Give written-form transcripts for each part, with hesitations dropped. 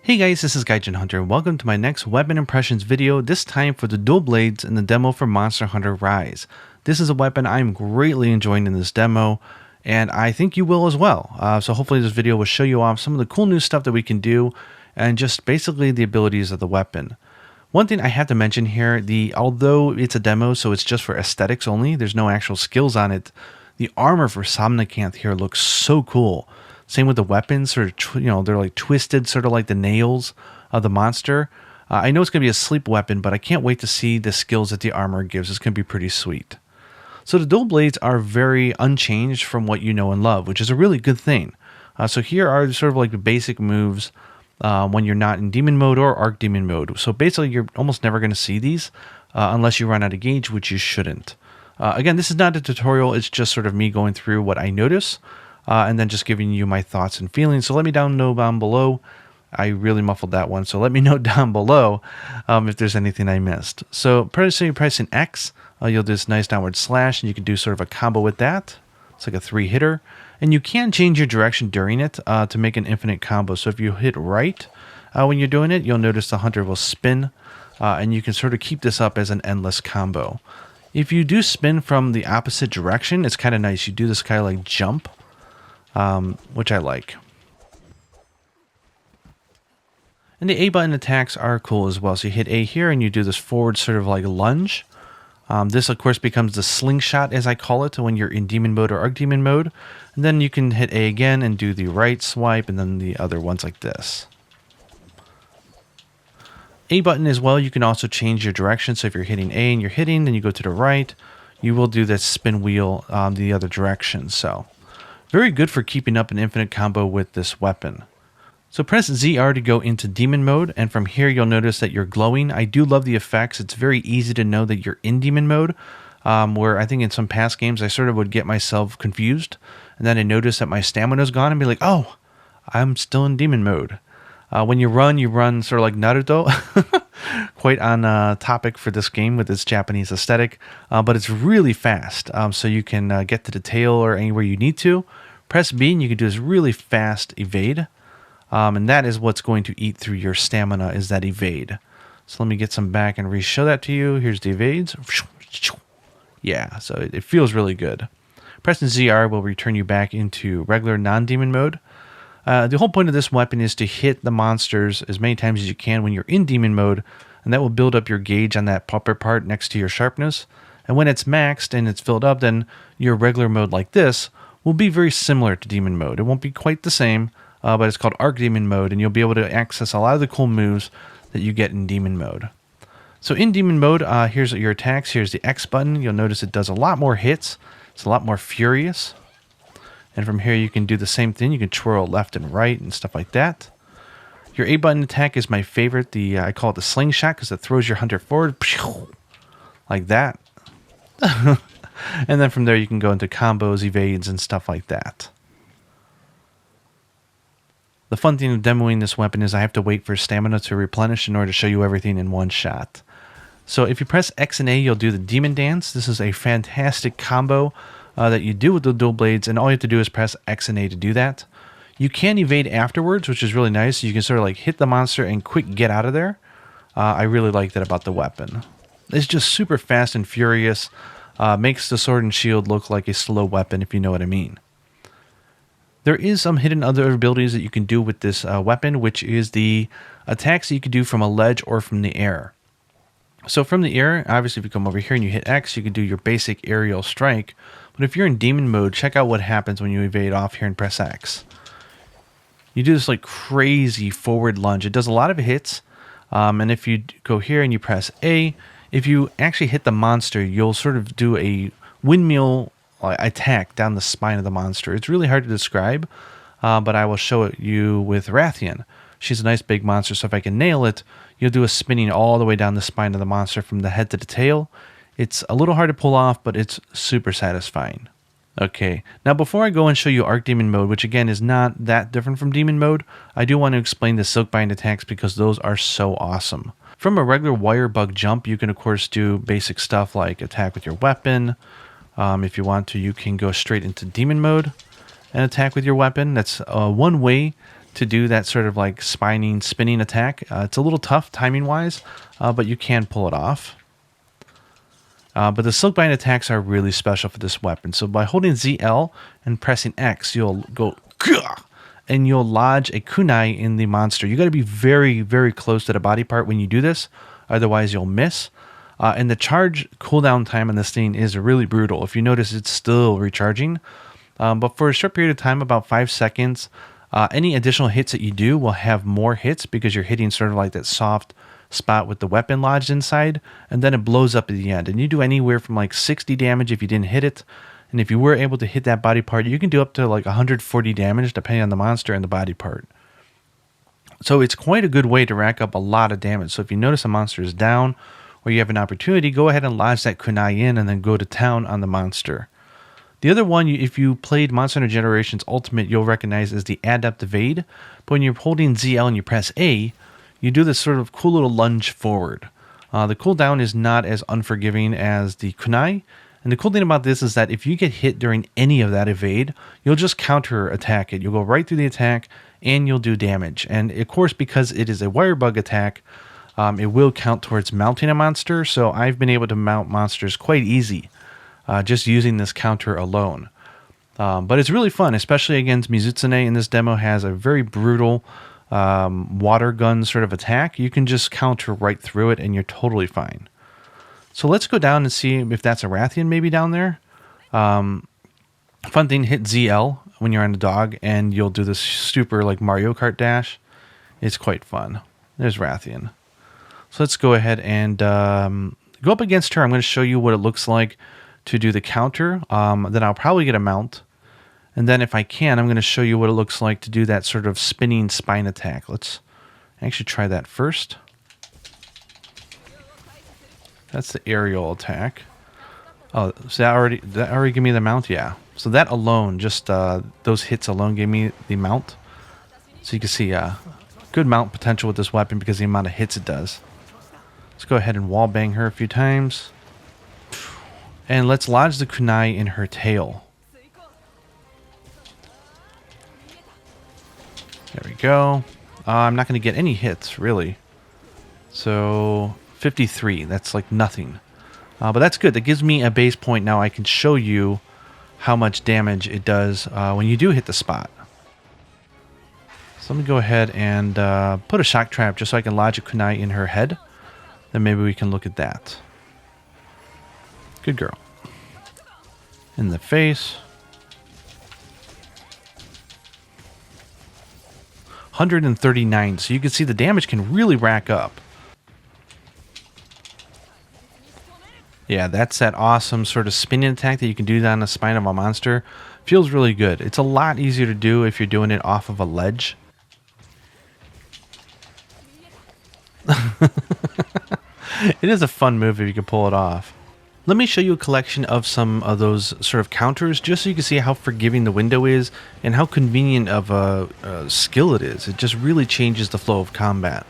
Hey guys, this is Gaijin Hunter and welcome to my next weapon impressions video, this time for the dual blades in the demo for Monster Hunter Rise. This is a weapon I'm greatly enjoying in this demo, and I think you will as well. So hopefully this video will show you off some of the cool new stuff that we can do, and just basically the abilities of the weapon. One thing I have to mention here, although it's a demo, so it's just for aesthetics only, there's no actual skills on it, the armor for Somnicanth here looks so cool. Same with the weapons, sort of, they're like twisted, sort of like the nails of the monster. I know it's going to be a sleep weapon, but I can't wait to see the skills that the armor gives. It's going to be pretty sweet. So the dual blades are very unchanged from what you know and love, which is a really good thing. So here are sort of like the basic moves when you're not in demon mode or arc demon mode. So basically you're almost never going to see these unless you run out of gauge, which you shouldn't. Again, this is not a tutorial. It's just sort of me going through what I notice. And then just giving you my thoughts and feelings. So let me know down below. I really muffled that one. So let me know down below if there's anything I missed. So pressing X, you'll do this nice downward slash, and you can do sort of a combo with that. It's like a 3-hitter. And you can change your direction during it to make an infinite combo. So if you hit right when you're doing it, you'll notice the hunter will spin. And you can sort of keep this up as an endless combo. If you do spin from the opposite direction, it's kind of nice. You do this kind of like jump. Which I like. And the A button attacks are cool as well. So you hit A here and you do this forward sort of like lunge. This of course becomes the slingshot, as I call it, when you're in demon mode or archdemon mode. And then you can hit A again and do the right swipe and then the other ones like this. A button as well, you can also change your direction. So if you're hitting A and you're hitting, then you go to the right, you will do this spin wheel the other direction. So very good for keeping up an infinite combo with this weapon. So press ZR to go into demon mode, and from here you'll notice that you're glowing. I do love the effects. It's very easy to know that you're in demon mode, where I think in some past games I sort of would get myself confused, and then I notice that my stamina's gone and be like, oh, I'm still in demon mode. When you run sort of like Naruto, quite on topic for this game with its Japanese aesthetic, but it's really fast, so you can get to the tail or anywhere you need to. Press B and you can do this really fast evade, and that is what's going to eat through your stamina, is that evade. So let me get some back and re-show that to you. Here's the evades. Yeah, so it feels really good. Pressing ZR will return you back into regular non-demon mode. The whole point of this weapon is to hit the monsters as many times as you can when you're in demon mode, and that will build up your gauge on that upper part next to your sharpness. And when it's maxed and it's filled up, then your regular mode like this will be very similar to demon mode. It won't be quite the same, but it's called arc demon mode, and you'll be able to access a lot of the cool moves that you get in demon mode. So in demon mode, here's your attacks. Here's the X button. You'll notice it does a lot more hits. It's a lot more furious. And from here you can do the same thing. You can twirl left and right and stuff like that. Your A button attack is my favorite. I call it the slingshot because it throws your hunter forward like that. And then from there you can go into combos, evades, and stuff like that. The fun thing of demoing this weapon is I have to wait for stamina to replenish in order to show you everything in one shot. So if you press X and A, you'll do the demon dance. This is a fantastic combo that you do with the dual blades, and all you have to do is press X and A to do that. You can evade afterwards, which is really nice. You can sort of like hit the monster and quick get out of there. I really like that about the weapon. It's just super fast and furious. Makes the sword and shield look like a slow weapon, if you know what I mean. There is some hidden other abilities that you can do with this weapon, which is the attacks that you can do from a ledge or from the air. So from the air, obviously if you come over here and you hit X, you can do your basic aerial strike. But if you're in demon mode, check out what happens when you evade off here and press X. You do this like crazy forward lunge. It does a lot of hits. And if you go here and you press A, if you actually hit the monster, you'll sort of do a windmill attack down the spine of the monster. It's really hard to describe, but I will show it you with Rathian. She's a nice big monster, so if I can nail it, you'll do a spinning all the way down the spine of the monster from the head to the tail. It's a little hard to pull off, but it's super satisfying. Okay, now before I go and show you Arc Demon mode, which again is not that different from Demon mode, I do want to explain the Silkbind attacks because those are so awesome. From a regular wire bug jump, you can of course do basic stuff like attack with your weapon. If you want to, you can go straight into Demon mode and attack with your weapon. That's one way to do that sort of like spinning attack. It's a little tough timing wise, but you can pull it off. But the Silkbind attacks are really special for this weapon. So by holding ZL and pressing X, you'll go Gah! And you'll lodge a kunai in the monster. You got to be very, very close to the body part when you do this, otherwise you'll miss. And the charge cooldown time on this thing is really brutal. If you notice, it's still recharging. But for a short period of time, about 5 seconds, any additional hits that you do will have more hits because you're hitting sort of like that soft spot with the weapon lodged inside, and then it blows up at the end. And you do anywhere from like 60 damage if you didn't hit it. And if you were able to hit that body part, you can do up to like 140 damage depending on the monster and the body part. So it's quite a good way to rack up a lot of damage. So if you notice a monster is down or you have an opportunity, go ahead and lodge that kunai in and then go to town on the monster. The other one, if you played Monster Hunter Generations Ultimate, you'll recognize is the Adept Evade. But when you're holding ZL and you press A, you do this sort of cool little lunge forward. The cooldown is not as unforgiving as the kunai. And the cool thing about this is that if you get hit during any of that evade, you'll just counter attack it. You'll go right through the attack and you'll do damage. And of course, because it is a wire bug attack, it will count towards mounting a monster. So I've been able to mount monsters quite easy just using this counter alone. But it's really fun, especially against Mizutsune. And this demo has a very brutal water gun sort of attack. You can just counter right through it and you're totally fine. So let's go down and see if that's a Rathian maybe down there. Fun thing, hit ZL when you're on a dog and you'll do this super like Mario Kart dash. It's quite fun. There's Rathian. So let's go ahead and go up against her. I'm going to show you what it looks like to do the counter. Then I'll probably get a mount. And then if I can, I'm going to show you what it looks like to do that sort of spinning spine attack. Let's actually try that first. That's the aerial attack. Oh, so that already gave me the mount? Yeah. So that alone, just those hits alone gave me the mount. So you can see good mount potential with this weapon because of the amount of hits it does. Let's go ahead and wall bang her a few times. And let's lodge the kunai in her tail. There we go. I'm not going to get any hits, really. So 53, that's like nothing. But that's good. That gives me a base point. Now I can show you how much damage it does when you do hit the spot. So let me go ahead and put a shock trap just so I can lodge a kunai in her head. Then maybe we can look at that. Good girl. In the face. 139. So you can see the damage can really rack up. Yeah, that's that awesome sort of spinning attack that you can do that on the spine of a monster. Feels really good. It's a lot easier to do if you're doing it off of a ledge. It is a fun move if you can pull it off. Let me show you a collection of some of those sort of counters just so you can see how forgiving the window is and how convenient of a skill it is. It just really changes the flow of combat.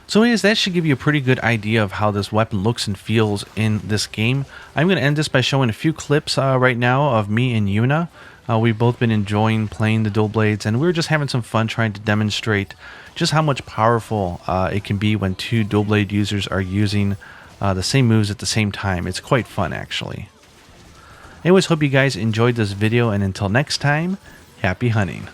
So anyways, that should give you a pretty good idea of how this weapon looks and feels in this game. I'm going to end this by showing a few clips right now of me and Yuna. We've both been enjoying playing the dual blades, and we're just having some fun trying to demonstrate just how much powerful it can be when two dual blade users are using the same moves at the same time. It's quite fun, actually. Anyways, hope you guys enjoyed this video, and until next time, happy hunting.